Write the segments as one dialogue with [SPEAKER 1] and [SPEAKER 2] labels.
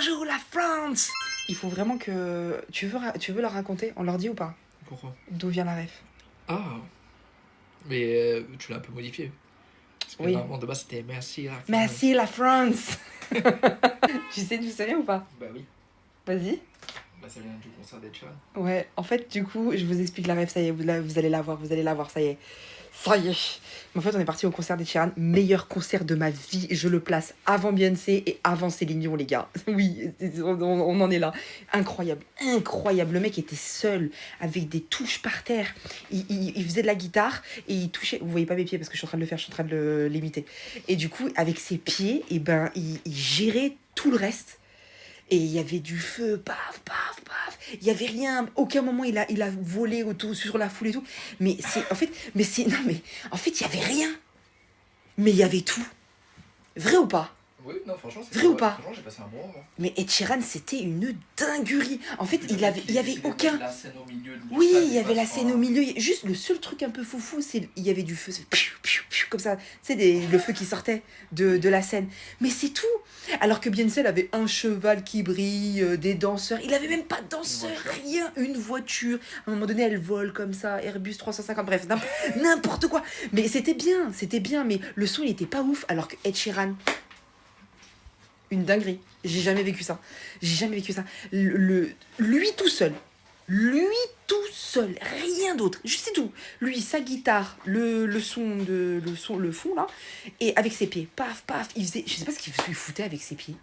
[SPEAKER 1] Bonjour la France. Il faut vraiment que... Tu veux leur raconter? On leur dit ou pas?
[SPEAKER 2] Pourquoi?
[SPEAKER 1] D'où vient la ref?
[SPEAKER 2] Ah, mais tu l'as un peu modifié. Parce que
[SPEAKER 1] Oui.
[SPEAKER 2] normalement de base c'était merci la France.
[SPEAKER 1] Merci la France. Tu sais d'où ça vient ou pas?
[SPEAKER 2] Bah oui,
[SPEAKER 1] Vas-y.
[SPEAKER 2] bah ça vient du concert d'Ed Sheeran.
[SPEAKER 1] Ouais, en fait, du coup, je vous explique la ref, ça y est, vous allez la voir, ça y est. Ça y est. En fait, on est parti au concert d'Ed Sheeran, meilleur concert de ma vie. Je le place avant Beyoncé et avant Céline Dion, les gars. Oui, on en est là. Incroyable, incroyable. Le mec était seul, avec des touches par terre. Il faisait de la guitare et il touchait. Vous voyez pas mes pieds parce que je suis en train de le faire, je suis en train de l'imiter. Et du coup, avec ses pieds, et ben, il gérait tout le reste. Et il y avait du feu, paf, paf, paf. Il y avait rien. Aucun moment il a volé autour sur la foule et tout. Mais c'est en fait, en fait il y avait rien. Mais il y avait tout. Vrai ou pas?
[SPEAKER 2] Oui, non, franchement,
[SPEAKER 1] Vrai ou pas?
[SPEAKER 2] Franchement, j'ai passé un bon moment.
[SPEAKER 1] Mais Ed Sheeran, c'était une dinguerie. En fait, il y avait aucun.
[SPEAKER 2] La scène au milieu de
[SPEAKER 1] Oui, il y avait la scène au milieu. Juste le seul truc un peu foufou, c'est il y avait du feu, comme ça. Tu sais, le feu qui sortait de la scène. Mais c'est tout. Alors que Beyoncé, elle avait un cheval qui brille, des danseurs. Il avait même pas de danseurs, rien. Une voiture. À un moment donné, elle vole comme ça. Airbus 350, bref, n'importe quoi. Mais c'était bien. Mais le son, il était pas ouf. Alors que Ed Sheeran, une dinguerie. J'ai jamais vécu ça. Lui tout seul. Rien d'autre. Juste c'est tout. Lui, sa guitare, le fond là, et avec ses pieds. Paf, paf. Il faisait. Je sais pas ce qu'il foutait avec ses pieds.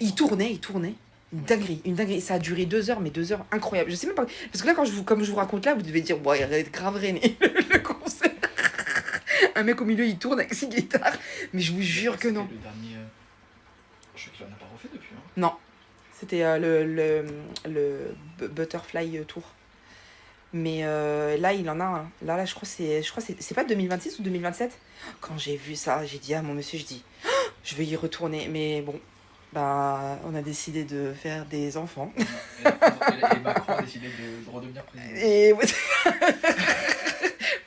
[SPEAKER 1] Il tournait. Une dinguerie. Ça a duré 2 heures, mais 2 heures incroyables. Je sais même pas. Parce que là, comme je vous raconte là, vous devez dire, bon, il va être grave rené le concert. Un mec au milieu, il tourne avec ses guitares. Mais je vous jure que non.
[SPEAKER 2] Le dernier. Je sais qu'il en a pas refait depuis. Hein.
[SPEAKER 1] Non, c'était le Butterfly Tour. Mais là, il en a un. Là, je crois que c'est pas 2026 ou 2027. Quand j'ai vu ça, j'ai dit à mon monsieur, oh, je vais y retourner. Mais bon, bah, on a décidé de faire des enfants.
[SPEAKER 2] Et Macron a décidé de redevenir président.
[SPEAKER 1] Et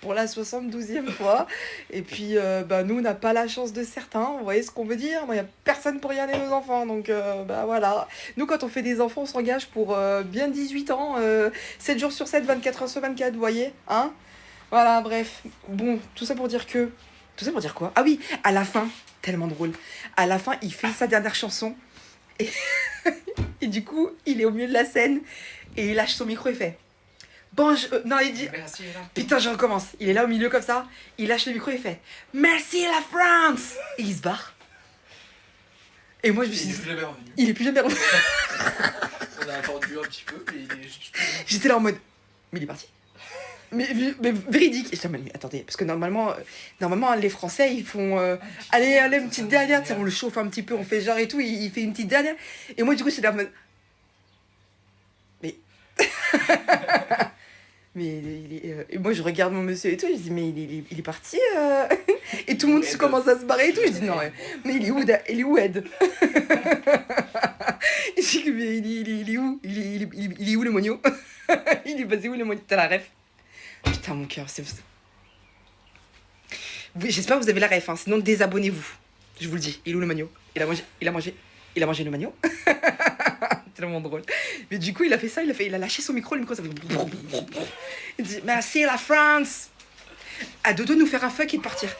[SPEAKER 1] pour la 72e fois. Et puis, nous, on n'a pas la chance de certains. Vous voyez ce qu'on veut dire? Il n'y a personne pour regarder nos enfants. Donc, voilà. Nous, quand on fait des enfants, on s'engage pour bien 18 ans, 7 jours sur 7, 24 heures sur 24, vous voyez? Hein? Voilà, bref. Bon, tout ça pour dire que... Tout ça pour dire quoi? Ah oui, à la fin, tellement drôle. À la fin, il fait sa dernière chanson. Et, et du coup, il est au milieu de la scène. Et il lâche son micro et fait... non, il dit...
[SPEAKER 2] Merci, là.
[SPEAKER 1] Putain, je recommence. Il est là au milieu comme ça. Il lâche le micro et il fait merci la France. Et il se barre. Et moi, je me suis dit... Il est plus jamais revenu.
[SPEAKER 2] On a attendu un petit peu, mais il est juste...
[SPEAKER 1] J'étais là en mode... Mais il est parti. Mais véridique. Et je dis, mais attendez, parce que normalement, les Français, ils font... allez, une petite dernière. Tu sais, on le chauffe un petit peu, on fait genre et tout. Il fait une petite dernière. Et moi, du coup, j'étais là en mode... Mais... Mais et moi je regarde mon monsieur et tout, je dis mais il est parti et tout le monde commence à se barrer et tout, je dis non mais il est où Ed? Je dis mais il est où? Il est où le mogno? Il est passé où le mogno? T'as la ref? Putain mon cœur, c'est... J'espère que vous avez la ref, hein, sinon désabonnez-vous. Je vous le dis, il est où le mogno? Il a mangé le magno. Tellement drôle. Mais du coup, il a fait ça, il a lâché son micro, le micro, ça fait... Il dit, merci la France. À dodo de nous faire un fuck et de partir.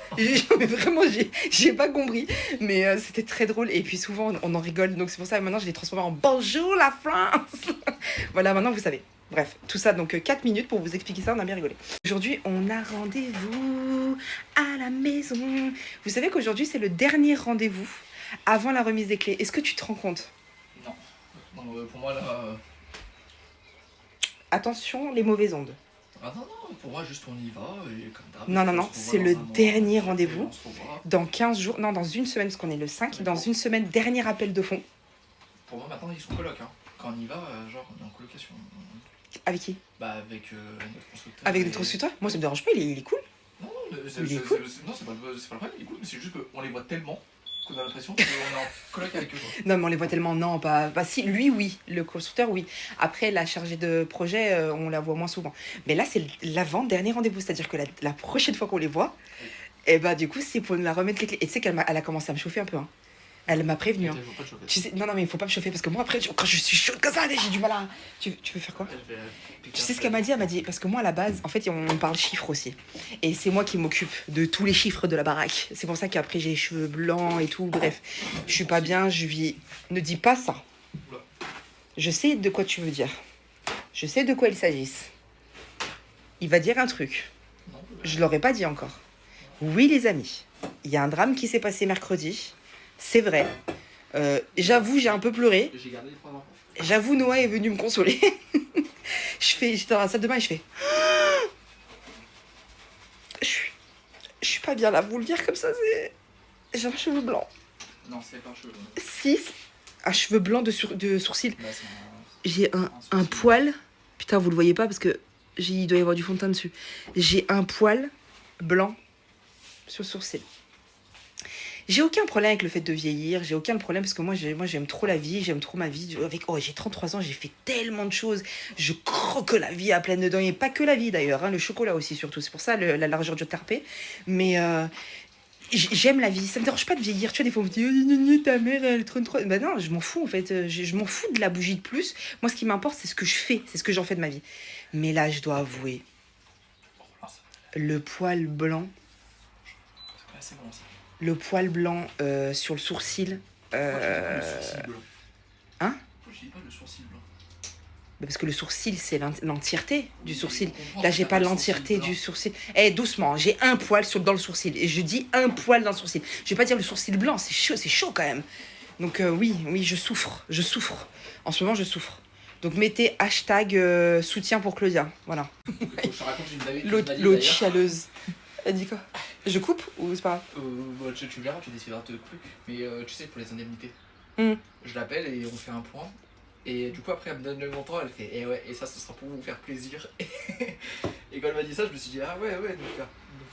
[SPEAKER 1] Mais vraiment, j'ai pas compris. Mais c'était très drôle. Et puis souvent, on en rigole. Donc c'est pour ça que maintenant, je l'ai transformé en bonjour la France. Voilà, maintenant, vous savez. Bref, tout ça, donc 4 minutes pour vous expliquer ça, on a bien rigolé. Aujourd'hui, on a rendez-vous à la maison. Vous savez qu'aujourd'hui, c'est le dernier rendez-vous avant la remise des clés. Est-ce que tu te rends compte?
[SPEAKER 2] Non, pour moi, là...
[SPEAKER 1] Attention, les mauvaises ondes.
[SPEAKER 2] Ah non, pour moi, juste on y va, et comme d'hab...
[SPEAKER 1] Non, c'est le dernier rendez-vous. Dans 15 jours, non, dans une semaine, parce qu'on est le 5, dans une semaine, dernier appel de fonds.
[SPEAKER 2] Pour moi, maintenant, ils sont coloc, hein. Quand on y va, genre, on est en colocation.
[SPEAKER 1] Avec qui?
[SPEAKER 2] Bah, avec notre constructeur.
[SPEAKER 1] Avec notre constructeur? Moi, ça me dérange pas, il est cool.
[SPEAKER 2] Non,
[SPEAKER 1] il est cool.
[SPEAKER 2] Non, c'est pas le problème, il est cool, mais c'est juste qu'on les voit tellement qu'on a l'impression qu'on est en coloc avec eux. Quoi.
[SPEAKER 1] Non, mais on les voit tellement, non, pas si, lui, oui, le constructeur, oui. Après, la chargée de projet, on la voit moins souvent. Mais là, c'est l'avant-dernier rendez-vous, c'est-à-dire que la prochaine fois qu'on les voit, et bah, du coup, c'est pour nous la remettre les clés. Et tu sais qu'elle a commencé à me chauffer un peu, hein. Elle m'a prévenu. Hein.
[SPEAKER 2] Faut pas te chauffer.
[SPEAKER 1] Tu sais, non, mais il faut pas me chauffer parce que moi, après, quand je suis chaude comme ça, j'ai du mal à. Tu veux faire quoi?
[SPEAKER 2] Je vais piquer
[SPEAKER 1] Tu
[SPEAKER 2] un
[SPEAKER 1] sais ce
[SPEAKER 2] peu.
[SPEAKER 1] qu'elle m'a dit? Elle m'a dit, parce que moi, à la base, en fait, on parle chiffres aussi. Et c'est moi qui m'occupe de tous les chiffres de la baraque. C'est pour ça qu'après, j'ai les cheveux blancs et tout. Bref, je suis pas bien, je vis. Ne dis pas ça.
[SPEAKER 2] Oula.
[SPEAKER 1] Je sais de quoi tu veux dire. Je sais de quoi il s'agit. Il va dire un truc.
[SPEAKER 2] Non,
[SPEAKER 1] Je l'aurais pas dit encore. Oui, les amis, il y a un drame qui s'est passé mercredi. C'est vrai. J'avoue, j'ai un peu pleuré.
[SPEAKER 2] j'ai gardé les 3 enfants.
[SPEAKER 1] J'avoue, Noah est venu me consoler. J'étais dans la salle de bain et je fais. Je suis pas bien là, vous le dire comme ça, c'est. J'ai un cheveu blanc.
[SPEAKER 2] Non, c'est pas un cheveu.
[SPEAKER 1] 6. Un cheveu blanc de sourcil.
[SPEAKER 2] Là, c'est
[SPEAKER 1] J'ai un poil. Putain, vous le voyez pas parce que il doit y avoir du fond de teint dessus. J'ai un poil blanc sur le sourcil. J'ai aucun problème avec le fait de vieillir, j'ai aucun problème parce que moi j'aime trop la vie, j'aime trop ma vie. J'ai 33 ans, j'ai fait tellement de choses, je croque la vie à pleines dents, et pas que la vie d'ailleurs, hein, le chocolat aussi surtout, c'est pour ça la largeur du tarpé. Mais j'aime la vie, ça me dérange pas de vieillir. Tu vois, des fois on me dit ta mère elle est 33. Ben non, je m'en fous en fait, je m'en fous de la bougie de plus. Moi ce qui m'importe c'est ce que je fais, c'est ce que j'en fais de ma vie. Mais là je dois avouer, le poil blanc.
[SPEAKER 2] C'est bon ça.
[SPEAKER 1] Le poil blanc sur le sourcil.
[SPEAKER 2] Le sourcil blanc.
[SPEAKER 1] Hein?
[SPEAKER 2] Je dis pas le sourcil blanc.
[SPEAKER 1] Parce que le sourcil, c'est l'entièreté du
[SPEAKER 2] Oui,
[SPEAKER 1] sourcil.
[SPEAKER 2] on comprend
[SPEAKER 1] Là,
[SPEAKER 2] que
[SPEAKER 1] j'ai
[SPEAKER 2] t'as
[SPEAKER 1] pas
[SPEAKER 2] pas le
[SPEAKER 1] l'entièreté
[SPEAKER 2] sourcil
[SPEAKER 1] du
[SPEAKER 2] blanc.
[SPEAKER 1] sourcil. Eh, doucement, j'ai un poil dans le sourcil. Et je dis un poil dans le sourcil. Je vais pas dire le sourcil blanc, c'est chaud quand même. Donc oui, je souffre. En ce moment, je souffre. Donc mettez hashtag soutien pour Claudia. Voilà.
[SPEAKER 2] Je te raconte une blague.
[SPEAKER 1] L'autre chialeuse. Elle dit quoi? Je coupe ou c'est pas grave?
[SPEAKER 2] Bon, tu verras, tu décideras de couper. Mais tu sais, pour les indemnités,
[SPEAKER 1] Mm.
[SPEAKER 2] je l'appelle et on fait un point. Et du coup, après, elle me donne le montant, elle fait ouais, et ça, ce sera pour vous faire plaisir. Et quand elle m'a dit ça, je me suis dit ah ouais, de nous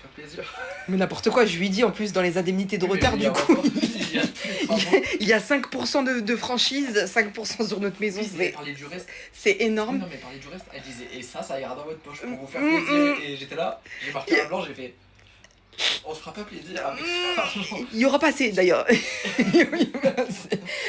[SPEAKER 2] faire plaisir.
[SPEAKER 1] Mais n'importe quoi, je lui dis en plus dans les indemnités de
[SPEAKER 2] Oui, mais
[SPEAKER 1] retard,
[SPEAKER 2] il y a
[SPEAKER 1] du coup.
[SPEAKER 2] encore- il y a tous les travaux.
[SPEAKER 1] Il y a 5% de franchise, 5% sur notre maison,
[SPEAKER 2] Oui, mais elle parlait du reste.
[SPEAKER 1] c'est
[SPEAKER 2] Oui,
[SPEAKER 1] énorme.
[SPEAKER 2] non, mais parler du reste, elle disait et ça ira dans votre poche pour vous faire
[SPEAKER 1] Mm,
[SPEAKER 2] plaisir. Et j'étais là, j'ai marqué un blanc, j'ai fait on se fera pas plaisir avec ça.
[SPEAKER 1] Il y aura pas assez d'ailleurs.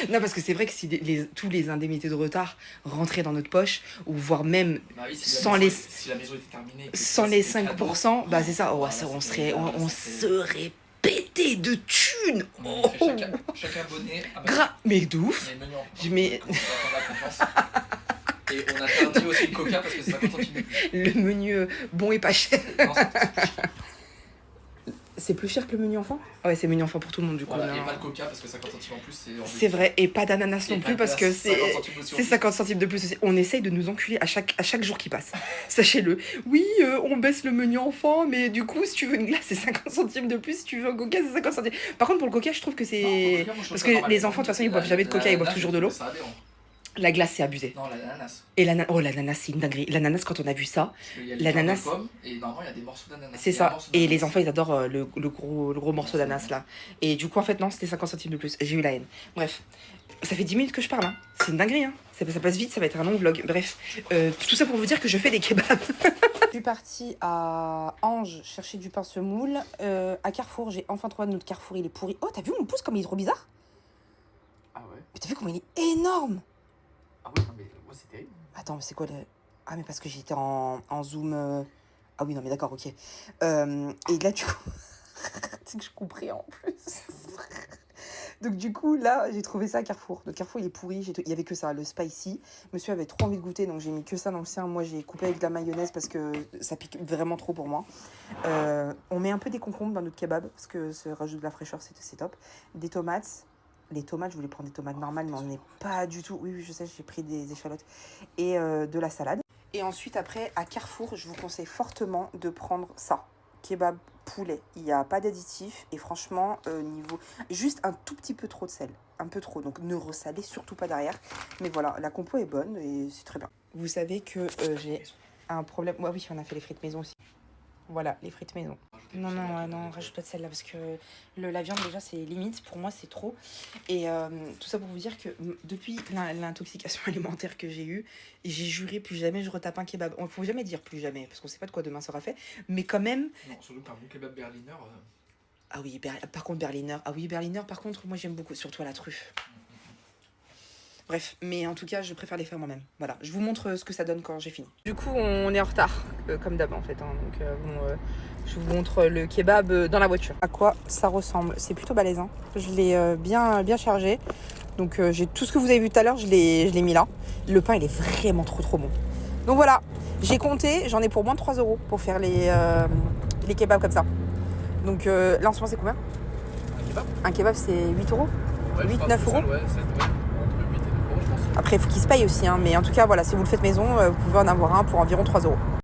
[SPEAKER 1] Non, parce que c'est vrai que si tous les indemnités de retard rentraient dans notre poche, ou voire même
[SPEAKER 2] Bah oui,
[SPEAKER 1] sans les
[SPEAKER 2] si la maison était terminée, que
[SPEAKER 1] sans
[SPEAKER 2] ça,
[SPEAKER 1] les
[SPEAKER 2] c'était
[SPEAKER 1] 5%,
[SPEAKER 2] cadeau,
[SPEAKER 1] bah c'est ça,
[SPEAKER 2] voilà,
[SPEAKER 1] on
[SPEAKER 2] c'était-
[SPEAKER 1] on
[SPEAKER 2] c'était-
[SPEAKER 1] serait pété de thunes.
[SPEAKER 2] On aurait fait chaque abonné à
[SPEAKER 1] Mais de ouf.
[SPEAKER 2] les menus en
[SPEAKER 1] Je mets-
[SPEAKER 2] on va attendre la confiance. Et on a interdit aussi le coca parce que c'est 50 centimes de plus.
[SPEAKER 1] Le menu bon et pas cher.
[SPEAKER 2] Non,
[SPEAKER 1] C'est plus cher que le menu enfant? Ouais, c'est menu enfant pour tout le monde du coup.
[SPEAKER 2] voilà,
[SPEAKER 1] non.
[SPEAKER 2] et pas le coca parce que 50 centimes en plus, c'est hors de
[SPEAKER 1] C'est vrai, et pas d'ananas
[SPEAKER 2] Et
[SPEAKER 1] non
[SPEAKER 2] pas
[SPEAKER 1] plus
[SPEAKER 2] de
[SPEAKER 1] parce
[SPEAKER 2] glace,
[SPEAKER 1] que
[SPEAKER 2] 50 centimes aussi en
[SPEAKER 1] c'est
[SPEAKER 2] plus.
[SPEAKER 1] 50 centimes de plus aussi. On essaye de nous enculer à chaque jour qui passe. Sachez-le. Oui, on baisse le menu enfant, mais du coup, si tu veux une glace, c'est 50 centimes de plus. Si tu veux un coca, c'est 50 centimes. Par contre, pour le coca, je trouve que
[SPEAKER 2] Non,
[SPEAKER 1] c'est.
[SPEAKER 2] pour le coca, moi, je trouve
[SPEAKER 1] Parce
[SPEAKER 2] ça
[SPEAKER 1] que
[SPEAKER 2] normal.
[SPEAKER 1] les enfants, de toute façon, ils boivent jamais de coca, ils boivent toujours de l'eau.
[SPEAKER 2] Ça aberrant.
[SPEAKER 1] La glace, c'est abusé.
[SPEAKER 2] Non, l'ananas.
[SPEAKER 1] Et l'ananas, c'est une dinguerie. L'ananas, quand on a vu ça,
[SPEAKER 2] Parce qu'il y a les
[SPEAKER 1] L'ananas.
[SPEAKER 2] cœurs de pomme, et normalement, il y a des morceaux d'ananas.
[SPEAKER 1] c'est
[SPEAKER 2] Il y a un
[SPEAKER 1] ça.
[SPEAKER 2] morceau
[SPEAKER 1] Et
[SPEAKER 2] d'ananas.
[SPEAKER 1] les enfants, ils adorent le gros morceau d'ananas là. Et du coup, en fait, non, c'était 50 centimes de plus. J'ai eu la haine. Bref, ça fait 10 minutes que je parle. Hein. C'est une dinguerie. Hein. Ça passe vite, ça va être un long vlog. Bref, tout ça pour vous dire que je fais des kebabs. Je suis partie à Ange chercher du pain semoule. À Carrefour, j'ai enfin trouvé notre Carrefour, il est pourri. Oh, t'as vu mon pouce comme il est trop bizarre?
[SPEAKER 2] Ah ouais.
[SPEAKER 1] Mais t'as vu comment il est énorme?
[SPEAKER 2] Ah ouais, non, mais moi, c'est terrible.
[SPEAKER 1] Attends, mais c'est quoi le... Ah, mais parce que j'étais en zoom... Ah oui, non, mais d'accord, ok. Et là, du coup... c'est que je couperais en plus. Donc du coup, là, j'ai trouvé ça à Carrefour. Le Carrefour, il est pourri. Il y avait que ça, le spicy. Monsieur avait trop envie de goûter, donc j'ai mis que ça dans le sien. Moi, j'ai coupé avec de la mayonnaise parce que ça pique vraiment trop pour moi. On met un peu des concombres dans notre kebab parce que ça rajoute de la fraîcheur, c'est top. Des tomates. Les tomates, je voulais prendre des tomates normales, mais on n'est pas du tout... Oui, je sais, j'ai pris des échalotes. Et de la salade. Et ensuite, après, à Carrefour, je vous conseille fortement de prendre ça. Kebab poulet. Il n'y a pas d'additif. Et franchement, niveau... Juste un tout petit peu trop de sel. Un peu trop. Donc, ne ressalez surtout pas derrière. Mais voilà, la compo est bonne et c'est très bien. Vous savez que j'ai un problème... Ouais, oui, on a fait les frites maison aussi. Voilà, les frites maison. Non, rajoute pas de sel là parce que la viande déjà c'est limite, pour moi c'est trop. Et tout ça pour vous dire que depuis l'intoxication alimentaire que j'ai eue, j'ai juré plus jamais je retape un kebab. Il faut jamais dire plus jamais parce qu'on sait pas de quoi demain sera fait. Mais quand même,
[SPEAKER 2] Non, surtout par bon kebab berliner.
[SPEAKER 1] Ah oui, par contre, Berliner. Ah oui, Berliner, par contre, moi, j'aime beaucoup. Surtout à la truffe. Bref, mais en tout cas, je préfère les faire moi-même. Voilà, je vous montre ce que ça donne quand j'ai fini. Du coup, on est en retard, comme d'hab en fait. Hein. Donc, je vous montre le kebab dans la voiture. À quoi ça ressemble? C'est plutôt balèze. Hein. Je l'ai bien chargé. Donc, j'ai tout ce que vous avez vu tout à l'heure, je l'ai mis là. Le pain, il est vraiment trop bon. Donc voilà, j'ai compté, j'en ai pour moins de 3 € pour faire les kebabs comme ça. Donc là, en ce moment, c'est combien? Un kebab, c'est 8 €.
[SPEAKER 2] Ouais,
[SPEAKER 1] 8-9 €.
[SPEAKER 2] Ouais, entre 8 et 9 €, je pense.
[SPEAKER 1] Après, il faut qu'il se paye aussi. Hein. Mais en tout cas, voilà, si vous le faites maison, vous pouvez en avoir un pour environ 3 €.